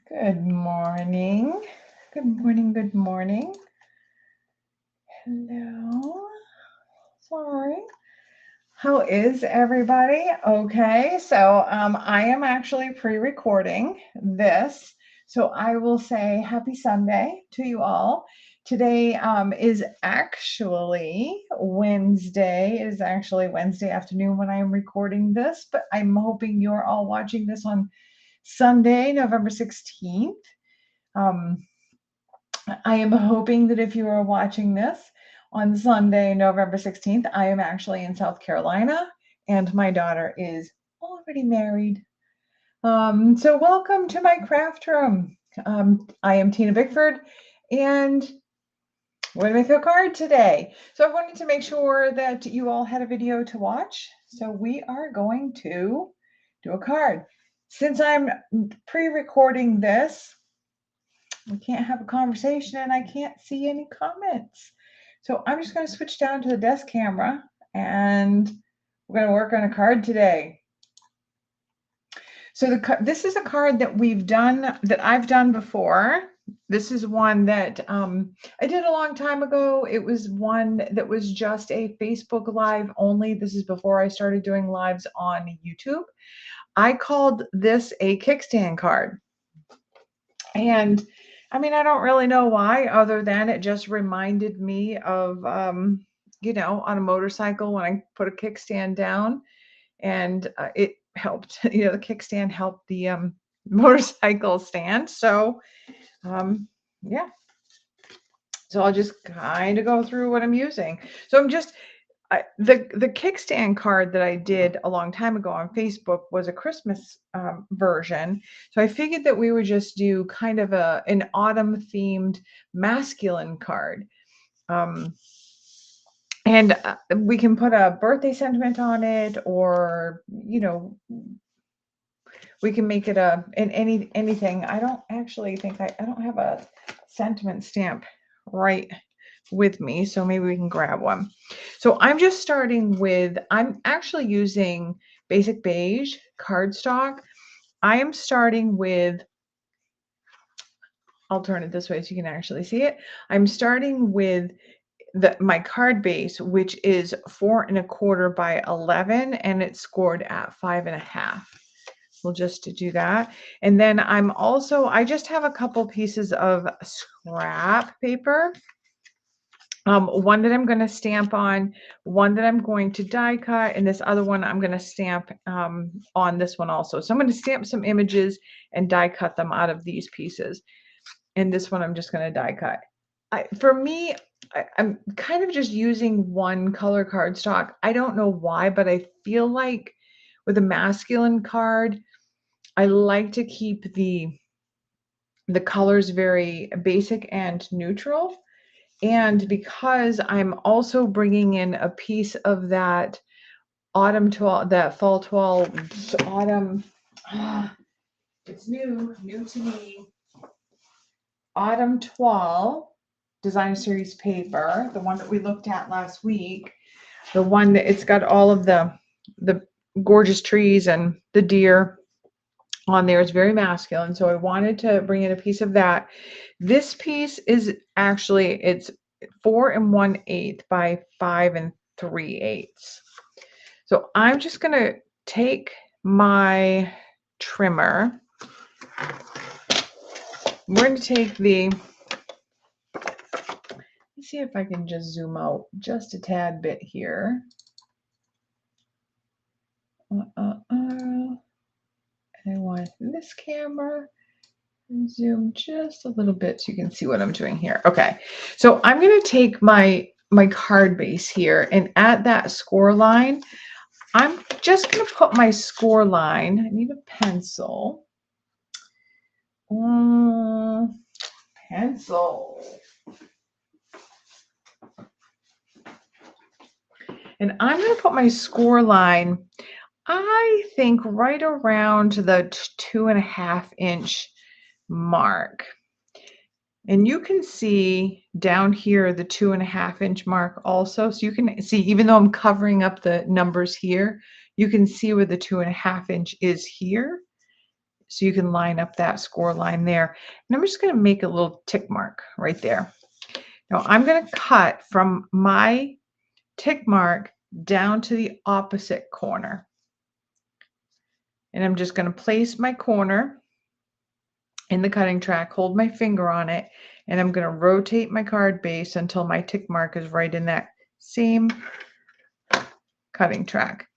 Good morning. Good morning. Good morning. Hello. Sorry. How is everybody? Okay, so I am actually pre-recording this. So I will say happy Sunday to you all. Today is actually Wednesday. It is actually Wednesday afternoon when I am recording this, but I'm hoping you're all watching this on Sunday, November 16th. I am hoping that if you are watching this on Sunday, November 16th, I am actually in South Carolina and my daughter is already married. So welcome to my craft room. I am Tina Bickford and we're going to make a card today. So I wanted to make sure that you all had a video to watch. So we are going to do a card. Since I'm pre-recording this, we can't have a conversation and I can't see any comments. So I'm just going to switch down to the desk camera and we're going to work on a card today. So this is a card that I've done before. This is one that I did a long time ago. It was one that was just a Facebook Live only. This is before I started doing lives on YouTube. I called this a kickstand card. And I mean, I don't really know why, other than it just reminded me of, you know, on a motorcycle when I put a kickstand down and it helped, you know, the kickstand helped the motorcycle stand. So, yeah. So I'll just kind of go through what I'm using. So I'm just, the kickstand card that I did a long time ago on Facebook was a Christmas version. So I figured that we would just do kind of an autumn themed masculine card. And we can put a birthday sentiment on it, or, you know, we can make it anything. I don't actually think I don't have a sentiment stamp right with me, so maybe we can grab one. So I'm just starting with, I'm actually using Basic Beige cardstock. I am starting with, I'll turn it this way so you can actually see it. I'm starting with my card base, which is 4 1/4 by 11, and it's scored at 5 1/2. We'll just do that. And then I just have a couple pieces of scrap paper. One that I'm going to stamp on, one that I'm going to die cut, and this other one I'm going to stamp on this one also. So I'm going to stamp some images and die cut them out of these pieces. And this one I'm just going to die cut. For me, I'm kind of just using one color cardstock. I don't know why, but I feel like with a masculine card, I like to keep the colors very basic and neutral. And because I'm also bringing in a piece of that autumn toile, that fall toile, autumn, it's new to me, autumn toile design series paper, the one that we looked at last week, the one that it's got all of the gorgeous trees and the deer on there. Is very masculine, so I wanted to bring in a piece of that. This piece is actually, it's 4 1/8 by 5 3/8. So I'm just going to take my trimmer. We're going to take the, let's see if I can just zoom out just a tad bit here. I want this camera and zoom just a little bit so you can see what I'm doing here. Okay, so I'm going to take my card base here, and at that score line, I'm just going to put my score line. I need a pencil. Pencil. And I'm going to put my score line, I think, right around the 2.5 inch mark. And you can see down here the 2.5 inch mark also. So you can see, even though I'm covering up the numbers here, you can see where the 2.5 inch is here. so you can line up that score line there. And I'm just going to make a little tick mark right there. Now I'm going to cut from my tick mark down to the opposite corner. And I'm just going to place my corner in the cutting track, hold my finger on it, and I'm going to rotate my card base until my tick mark is right in that same cutting track.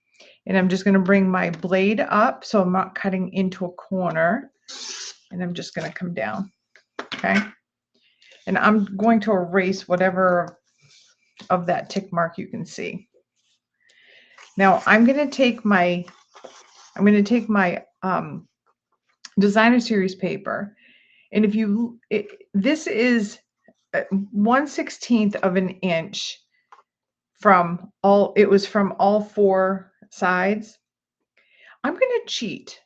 And I'm just going to bring my blade up so I'm not cutting into a corner. And I'm just going to come down. Okay. And I'm going to erase whatever of that tick mark you can see. Now I'm going to take my designer series paper, and if you this is 1/16 of an inch from all, it was from all four sides. I'm going to cheat.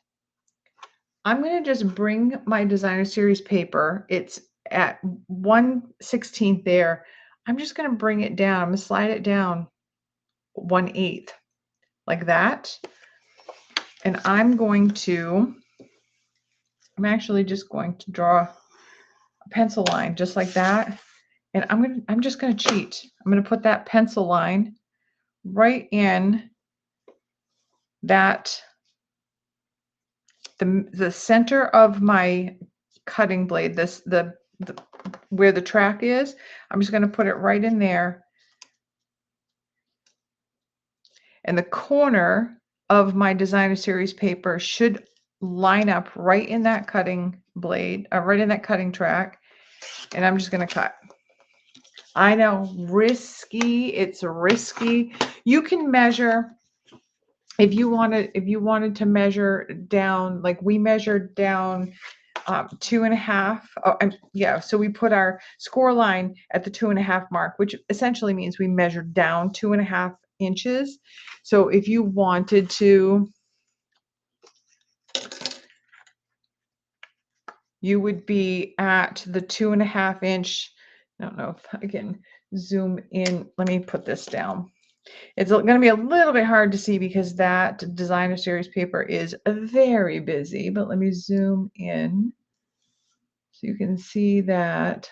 I'm going to just bring my designer series paper, it's at 1/16 there. I'm just going to bring it down. I'm going to slide it down 1/8 like that. And I'm actually just going to draw a pencil line just like that. And I'm just going to cheat. I'm going to put that pencil line right in that, the center of my cutting blade, where the track is. I'm just going to put it right in there. And the corner of my designer series paper should line up right in that cutting blade, right in that cutting track. And I'm just going to cut. I know, risky. It's risky. You can measure if you wanted to measure down, like we measured down 2.5. Yeah, so we put our score line at the 2.5 mark, which essentially means we measured down 2.5 inches. So if you wanted to, you would be at the 2.5 inch. I don't know if I can zoom in. Let me put this down. It's going to be a little bit hard to see because that designer series paper is very busy, but let me zoom in so you can see that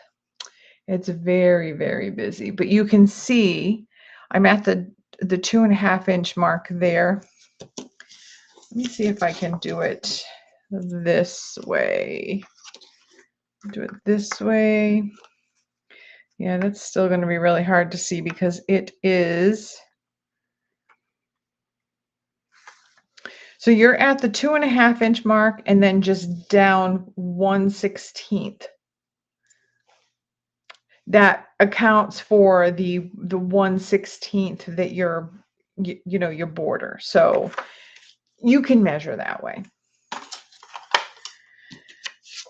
it's very, very busy. But you can see I'm at the 2.5 inch mark there. Let me see if I can do it this way. Do it this way. Yeah, that's still going to be really hard to see because it is. So you're at the 2.5 inch mark and then just down 1/16. That accounts for the 1/16 that your border. So you can measure that way.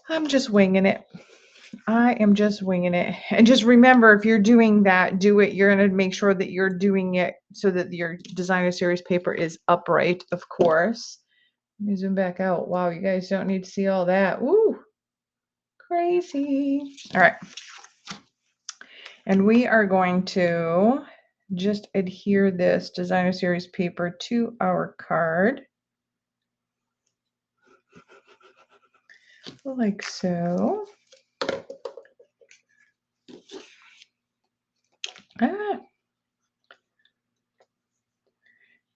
I'm just winging it. I am just winging it. And just remember, if you're doing that, you're going to make sure that you're doing it so that your designer series paper is upright, of course. Let me zoom back out. Wow, you guys don't need to see all that. Ooh, crazy. All right. And we are going to just adhere this designer series paper to our card. Like so.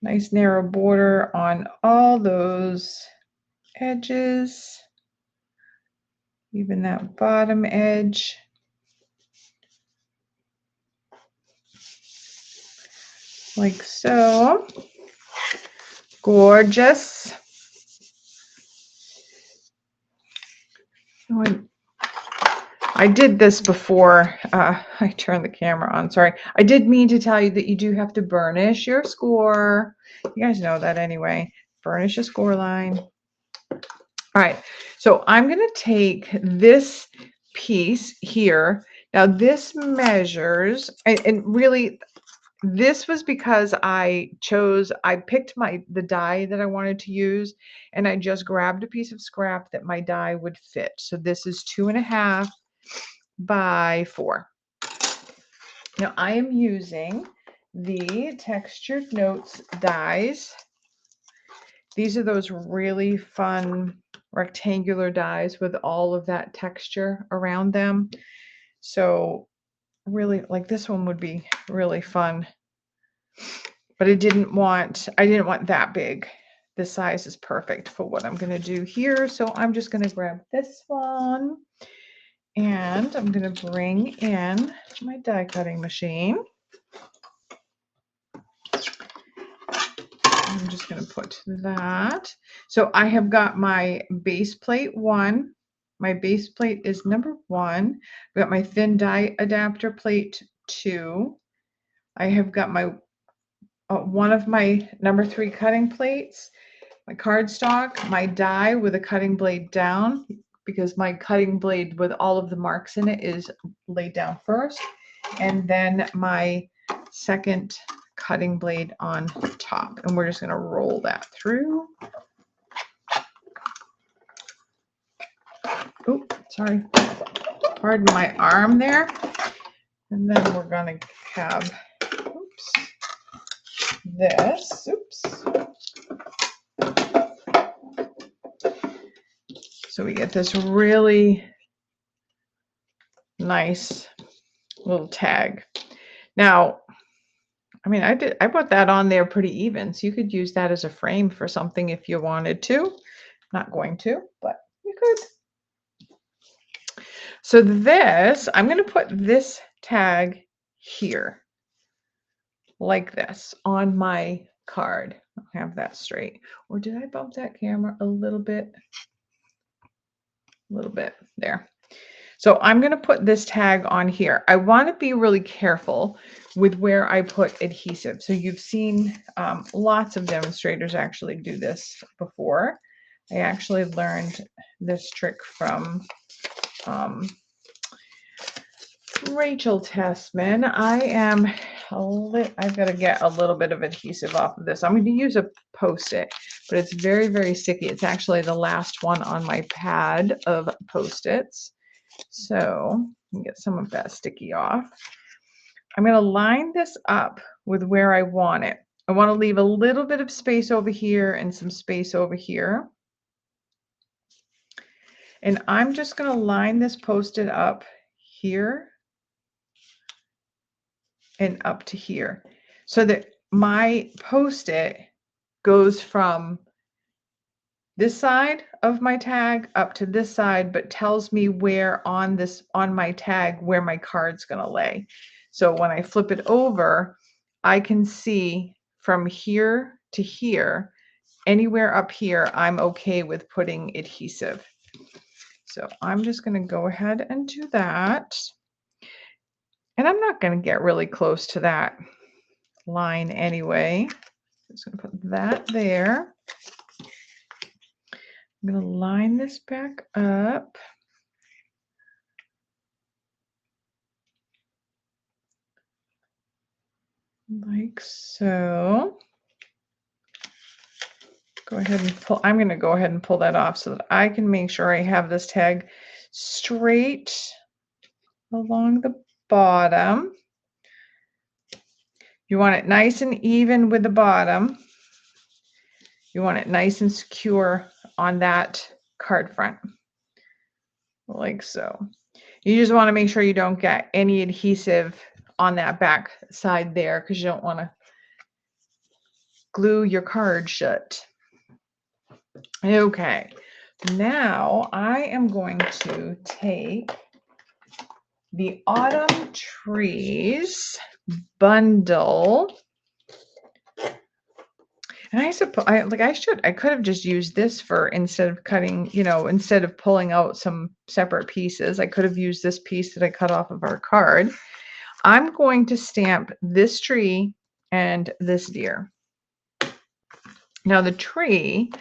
Nice narrow border on all those edges. Even that bottom edge. Like so. Gorgeous. I did this before I turned the camera on. Sorry. I did mean to tell you that you do have to burnish your score. You guys know that anyway. Burnish your score line. All right. So I'm going to take this piece here. Now this measures, and really this was because I picked the die that I wanted to use, and I just grabbed a piece of scrap that my die would fit. So this is 2.5 by 4. Now I am using the Textured Notes dies. These are those really fun rectangular dies with all of that texture around them. So really, like, this one would be really fun, but I didn't want that big. This size is perfect for what I'm going to do here. So I'm just going to grab this one and I'm going to bring in my die cutting machine. I'm just going to put that. So I have got my base plate 1. My base plate is number 1. I've got my thin die adapter plate 2. I have got my one of my number 3 cutting plates, my cardstock, my die with a cutting blade down, because my cutting blade with all of the marks in it is laid down first, and then my second cutting blade on top, and we're just going to roll that through. Oh, sorry, pardon my arm there. And then we're going to have, oops, this, oops. So we get this really nice little tag. Now, I mean, I put that on there pretty even, so you could use that as a frame for something if you wanted to. Not going to, but you could. So this, I'm going to put this tag here, like this, on my card. I'll have that straight. Or did I bump that camera a little bit? A little bit there. So I'm going to put this tag on here. I want to be really careful with where I put adhesive. So you've seen lots of demonstrators actually do this before. I actually learned this trick from Rachel Tessman. I've got to get a little bit of adhesive off of this. I'm going to use a Post-it, but it's very, very sticky. It's actually the last one on my pad of Post-its. So get some of that sticky off. I'm going to line this up with where I want it. I want to leave a little bit of space over here and some space over here. And I'm just going to line this Post-it up here and up to here, so that my Post-it goes from this side of my tag up to this side, but tells me where on my tag where my card's going to lay. So when I flip it over, I can see from here to here, anywhere up here, I'm okay with putting adhesive. So I'm just going to go ahead and do that. And I'm not going to get really close to that line anyway. Just going to put that there. I'm going to line this back up. Like so. Go ahead and pull. I'm going to go ahead and pull that off so that I can make sure I have this tag straight along the bottom. You want it nice and even with the bottom. You want it nice and secure on that card front, like so. You just want to make sure you don't get any adhesive on that back side there, because you don't want to glue your card shut. Okay, now I am going to take the Autumn Trees bundle. And I suppose I could have just used this for, instead of cutting, instead of pulling out some separate pieces, I could have used this piece that I cut off of our card. I'm going to stamp this tree and this deer. Now the tree,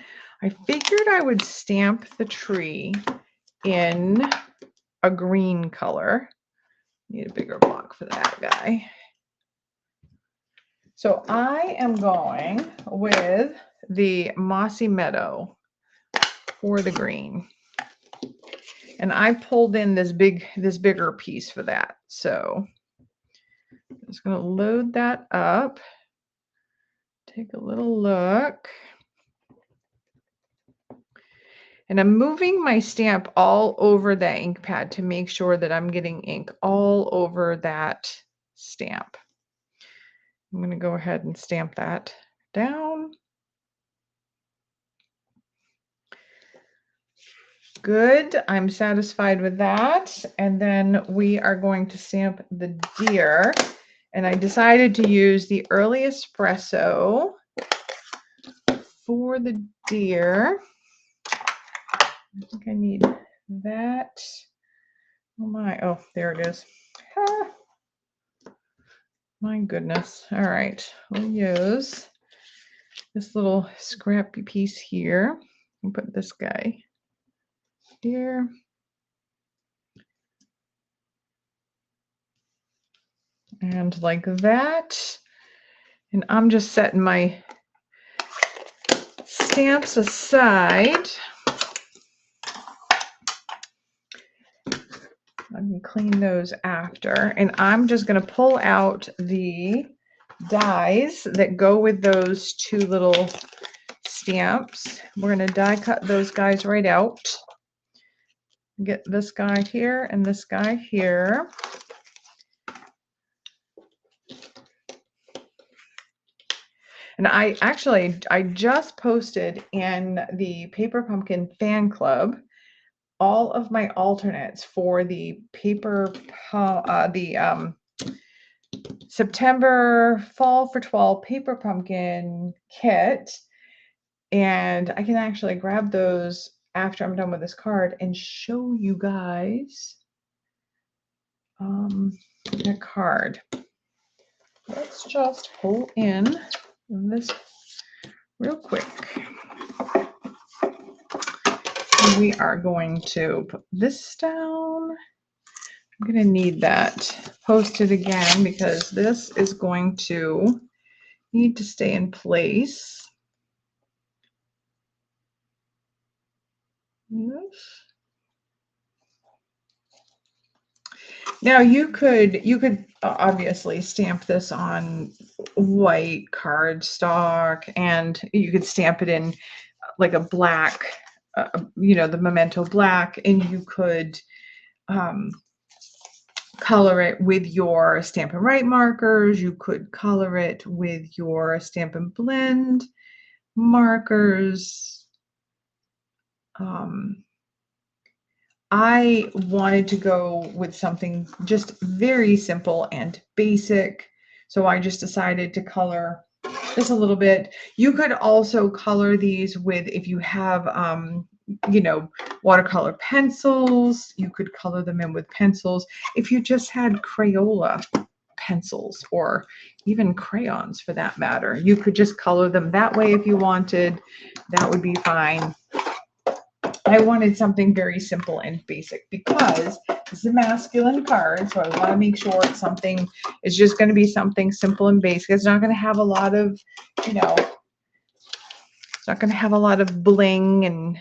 I figured I would stamp the tree in a green color. Need a bigger block for that guy. So I am going with the Mossy Meadow for the green. And I pulled in this bigger piece for that. So I'm just going to load that up. Take a little look. And I'm moving my stamp all over the ink pad to make sure that I'm getting ink all over that stamp. I'm going to go ahead and stamp that down. Good, I'm satisfied with that. And then we are going to stamp the deer. And I decided to use the early espresso for the deer. I think I need that. Oh my, oh, there it is. Ah, my goodness. All right, we'll use this little scrappy piece here and put this guy here. And like that. And I'm just setting my stamps aside. I can clean those after. And I'm just going to pull out the dies that go with those two little stamps. We're going to die cut those guys right out. Get this guy here and this guy here. And I just posted in the Paper Pumpkin fan club all of my alternates for the September Fall for 12 Paper Pumpkin kit. And I can actually grab those after I'm done with this card and show you guys the card. Let's just pull in this real quick. We are going to put this down. I'm going to need that posted again because this is going to need to stay in place. Yes. Now you could obviously stamp this on white cardstock, and you could stamp it in like a black, the Memento black, and you could color it with your Stampin' Write markers. You could color it with your Stampin' Blend markers. I wanted to go with something just very simple and basic, so I just decided to color this a little bit. You could also color these with, if you have watercolor pencils, you could color them in with pencils. If you just had Crayola pencils, or even crayons for that matter, you could just color them that way if you wanted. That would be fine. I wanted something very simple and basic because this is a masculine card, so I want to make sure it's just going to be something simple and basic. It's not going to have a lot of, it's not going to have a lot of bling and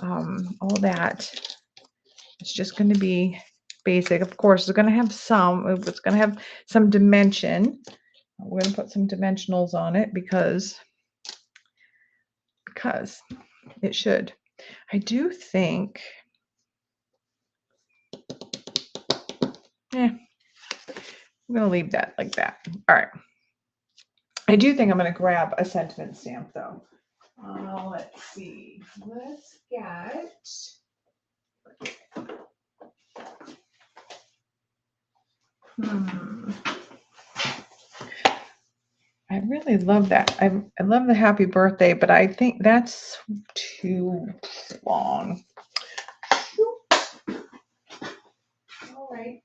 all that. It's just going to be basic. Of course, it's going to have some dimension. We're going to put some dimensionals on it because it should. I do think, I'm going to leave that like that. All right. I do think I'm going to grab a sentiment stamp though. Let's see. Let's get. I really love that. I love the happy birthday, but I think that's too long. All right.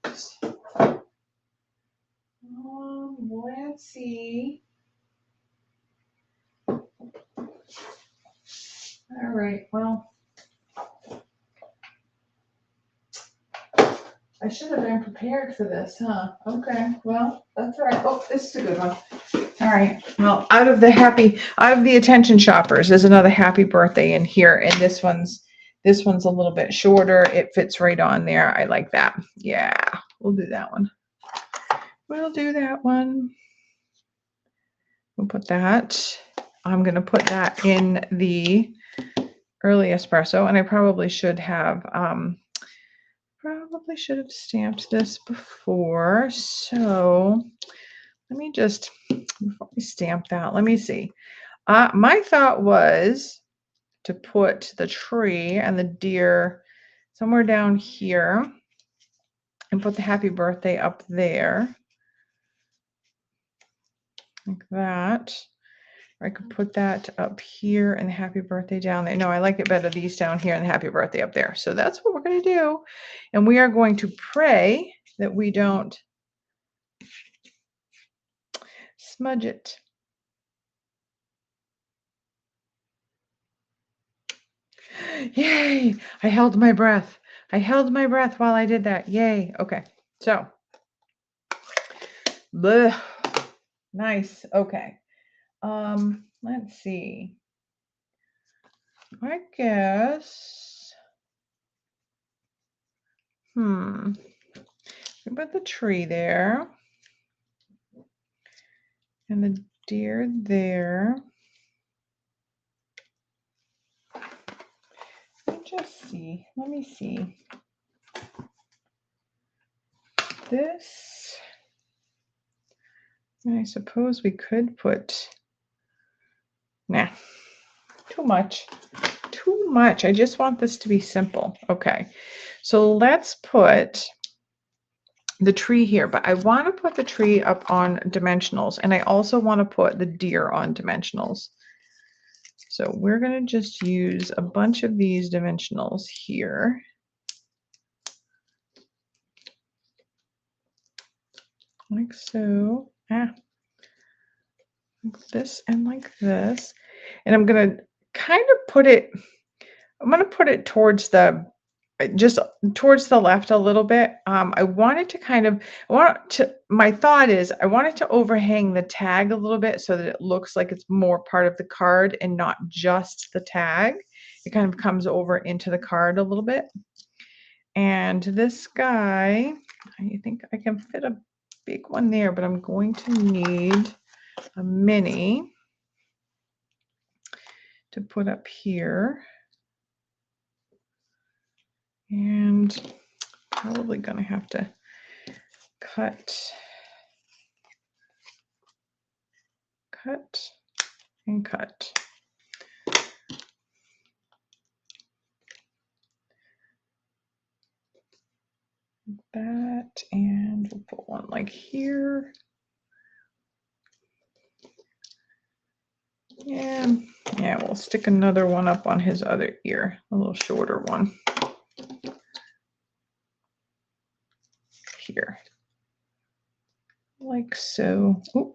Let's see. All right. Well, I should have been prepared for this, huh? Okay. Well, that's all right. Oh, this is a good one. All right. Well, out of the attention shoppers, there's another happy birthday in here, and this one's a little bit shorter. It fits right on there. I like that. Yeah, we'll do that one. We'll do that one. We'll put that. I'm going to put that in the early espresso, and I probably should have stamped this before. So let me just, before we stamp that, let me see. My thought was to put the tree and the deer somewhere down here and put the happy birthday up there like that. Or I could put that up here and the happy birthday down there. No, I like it better, these down here and the happy birthday up there. So that's what we're going to do. And we are going to pray that we don't smudge it. Yay! I held my breath. I held my breath while I did that. Yay. Okay. So, bleh. Nice. Okay. Let's see. I guess. We put the tree there. And the deer there. Just see. Let me see. This. And I suppose we could put. Nah. Too much. Too much. I just want this to be simple. Okay. So let's put the tree here, but I want to put the tree up on dimensionals, and I also want to put the deer on dimensionals. So we're going to just use a bunch of these dimensionals here. Like so. Like this and like this. And I'm going to kind of put it, I'm going to put it towards the, just towards the left a little bit. I wanted to kind of, my thought is I want it to overhang the tag a little bit so that it looks like it's more part of the card and not just the tag. It kind of comes over into the card a little bit. And this guy, I think I can fit a big one there, but I'm going to need a mini to put up here. And probably going to have to cut and cut. Like that, and we'll put one like here. And yeah, we'll stick another one up on his other ear, a little shorter one. Here. Like so. Oh,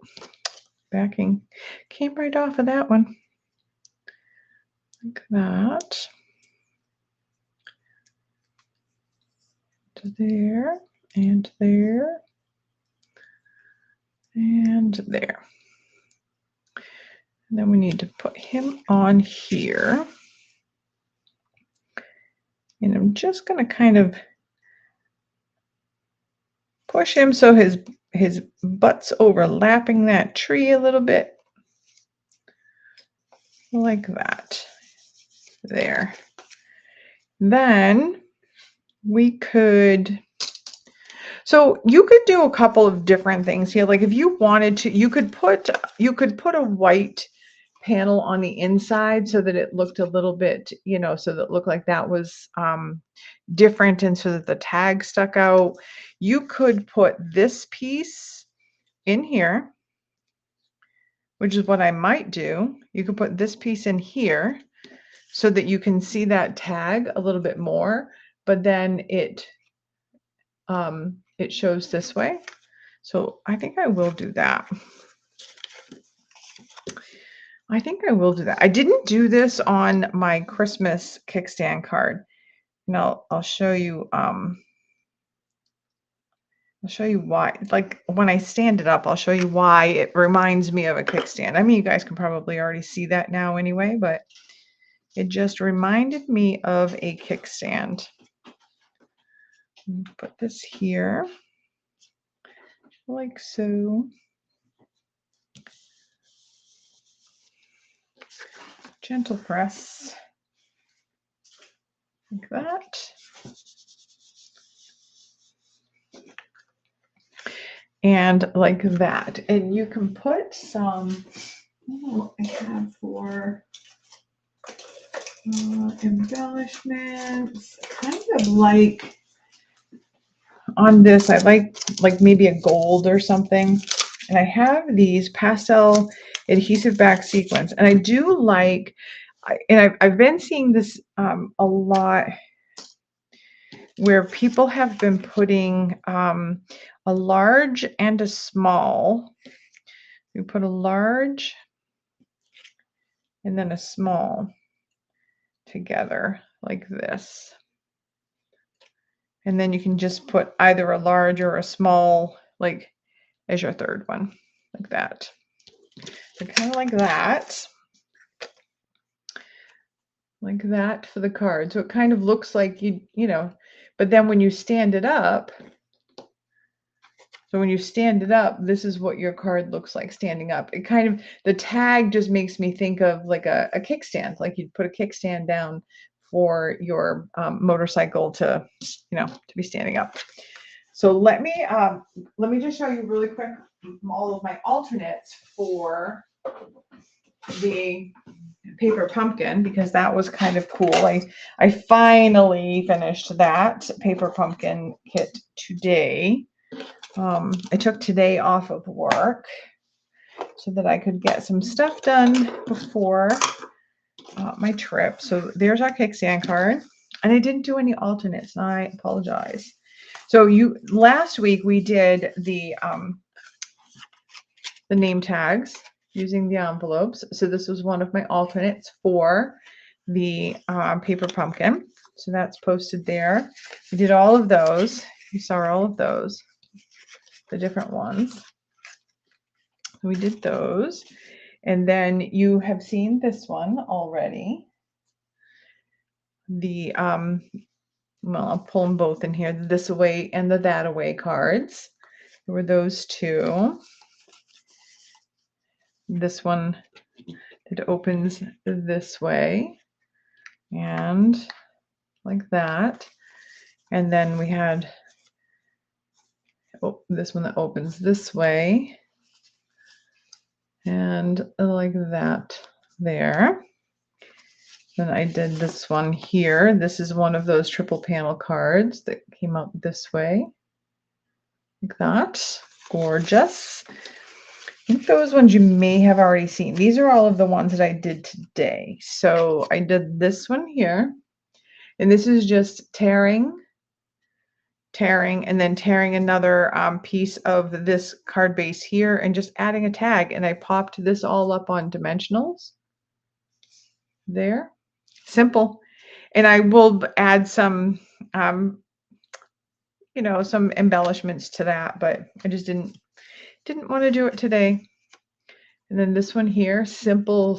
backing came right off of that one. Like that. To there, and there, and there. And then we need to put him on here. And I'm just going to kind of push him so his butt's overlapping that tree a little bit. Like that. There. Then we could, so you could do a couple of different things here. Like if you wanted to, you could put a white panel on the inside so that it looked a little bit, you know, so that it looked like that was different and so that the tag stuck out. You could put this piece in here, which is what I might do. You could put this piece in here so that you can see that tag a little bit more, but then it shows this way. So I think I will do that. I think I will do that. I didn't do this on my Christmas kickstand card. And I'll show you why. Like when I stand it up, I'll show you why it reminds me of a kickstand. I mean, you guys can probably already see that now anyway, but it just reminded me of a kickstand. Put this here like so. Gentle press. like that. And like that. And you can put some, what I have for embellishments, kind of like on this, I like maybe a gold or something. And I have these pastel adhesive back sequins. And I do like, and I've been seeing this a lot where people have been putting a large and a small. You put a large and then a small together like this. And then you can just put either a large or a small, like as your third one, like that. So kind of like that for the card. So it kind of looks like you know, but then when you stand it up, so when you stand it up, this is what your card looks like standing up. It kind of, the tag just makes me think of like a kickstand, like you'd put a kickstand down for your motorcycle to, you know, to be standing up. So let me just show you really quick all of my alternates for the paper pumpkin, because that was kind of cool. I finally finished that paper pumpkin kit today. I took today off of work so that I could get some stuff done before my trip. So there's our kickstand card, and I didn't do any alternates, and I apologize. So last week we did the name tags using the envelopes. So this was one of my alternates for the paper pumpkin. So that's posted there. We did all of those. You saw all of those, the different ones. We did those. And then you have seen this one already. The, well, I'll pull them both in here, the this away and the that away cards. There were those two. This one that opens this way and like that. And then we had this one that opens this way and like that there. Then I did this one here. This is one of those triple panel cards that came out this way, like that. Gorgeous. I think those ones you may have already seen. These are all of the ones that I did today. So I did this one here, and this is just tearing, and then tearing another piece of this card base here and just adding a tag. And I popped this all up on dimensionals there. Simple. And I will add some, you know, some embellishments to that, but I just didn't want to do it today. And then this one here, simple,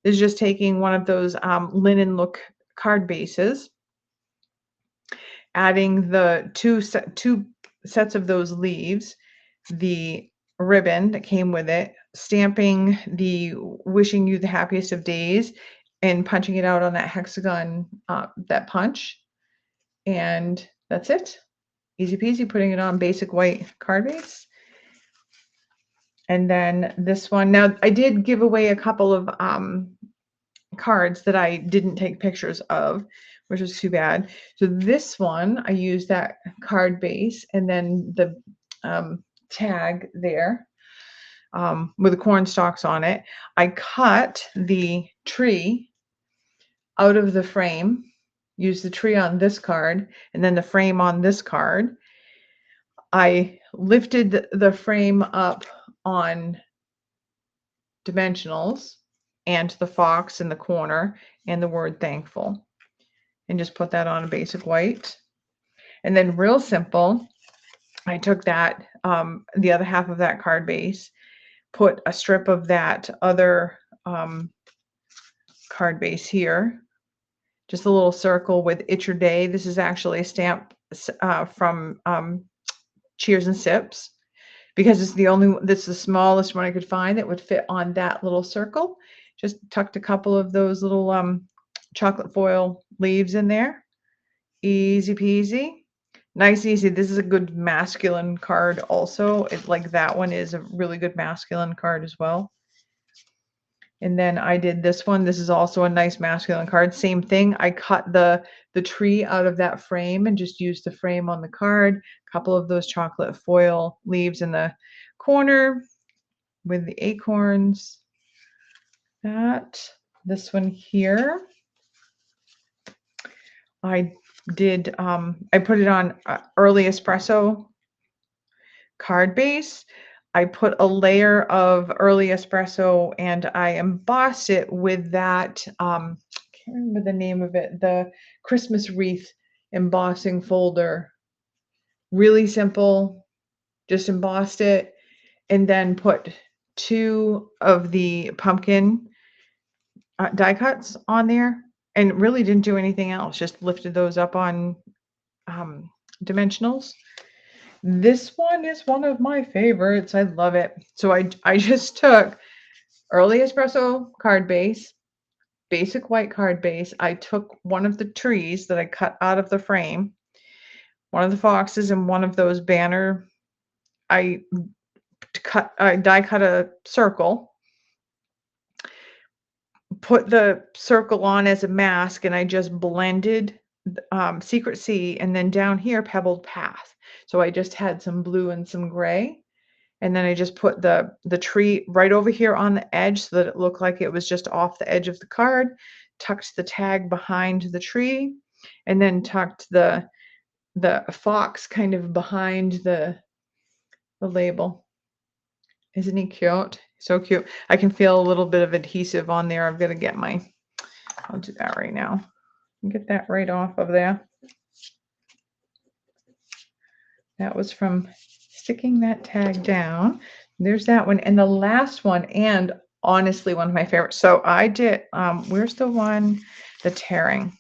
is just taking one of those linen look card bases, adding the two sets of those leaves, the ribbon that came with it, stamping the wishing you the happiest of days, and punching it out on that hexagon, that punch. And that's it. Easy peasy, putting it on basic white card base. And then this one, now I did give away a couple of cards that I didn't take pictures of, which was too bad. So this one, I used that card base and then the tag there with the corn stalks on it. I cut the tree out of the frame, used the tree on this card, and then the frame on this card. I lifted the frame up on dimensionals and the fox in the corner and the word thankful, and just put that on a basic white. And then real simple, I took that, the other half of that card base, put a strip of that other card base here, just a little circle with It's Your Day. This is actually a stamp from Cheers and Sips, because it's the smallest one I could find that would fit on that little circle. Just tucked a couple of those little chocolate foil leaves in there. Easy peasy. Nice, easy. This is a good masculine card also. It, like that one is a really good masculine card as well. And then I did this one. This is also a nice masculine card. Same thing. I cut the tree out of that frame and just used the frame on the card. A couple of those chocolate foil leaves in the corner with the acorns. This one here, I did, I put it on early espresso card base. I put a layer of early espresso and I embossed it with that, I can't remember the name of it, the Christmas wreath embossing folder. Really simple, just embossed it and then put 2 of the pumpkin die cuts on there and really didn't do anything else, just lifted those up on dimensionals. This one is one of my favorites. I love it. So I just took early espresso card base, basic white card base. I took one of the trees that I cut out of the frame, one of the foxes, and one of those banner. I die cut a circle, put the circle on as a mask, and I just blended Secret Sea, and then down here pebbled path. So I just had some blue and some gray, and then I just put the tree right over here on the edge so that it looked like it was just off the edge of the card, tucked the tag behind the tree, and then tucked the fox kind of behind the label. Isn't he cute? So cute. I can feel a little bit of adhesive on there. I've got to get I'll do that right now. Get that right off of there. That was from sticking that tag down. There's that one. And the last one, and honestly, one of my favorites. So I did, where's the one, the tearing?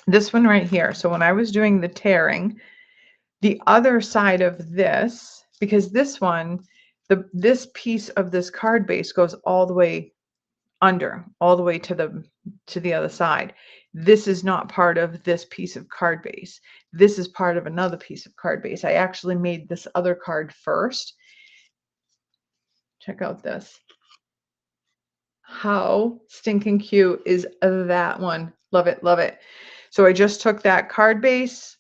This one right here. So when I was doing the tearing, the other side of this, because this one, this piece of this card base goes all the way under, all the way to the other side. This is not part of this piece of card base. This is part of another piece of card base. I actually made this other card first. Check out this. How stinking cute is that one? Love it, love it. So I just took that card base,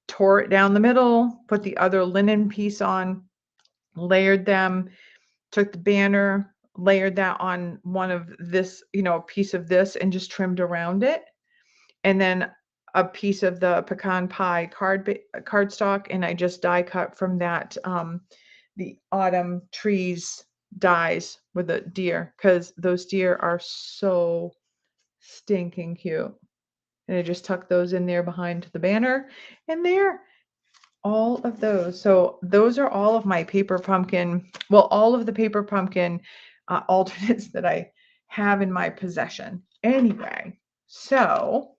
tore it down the middle, put the other linen piece on, layered them, took the banner, layered that on one of this, piece of this, and just trimmed around it. And then a piece of the pecan pie cardstock, and I just die cut from that, the autumn trees dies with a deer, because those deer are so stinking cute. And I just tucked those in there behind the banner, and there, all of those. So those are all of my paper pumpkin, well, all of the paper pumpkin alternates that I have in my possession. Anyway, so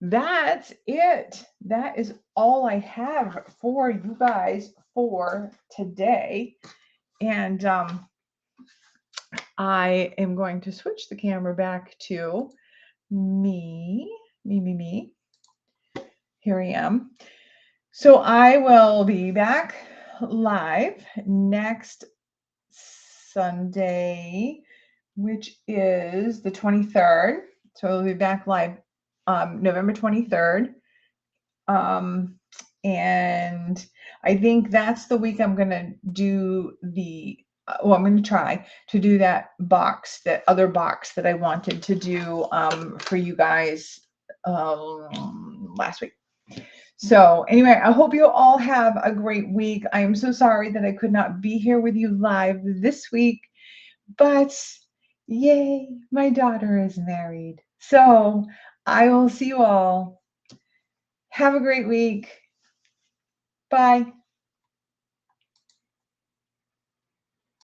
that's it. That is all I have for you guys for today. And I am going to switch the camera back to me. Here I am. So I will be back live next Sunday, which is the 23rd. So I'll be back live November 23rd. And I think that's the week I'm going to do I'm going to try to do that other box that I wanted to do for you guys last week. So anyway, I hope you all have a great week. I am so sorry that I could not be here with you live this week, but yay, my daughter is married. So I will see you all. Have a great week. Bye.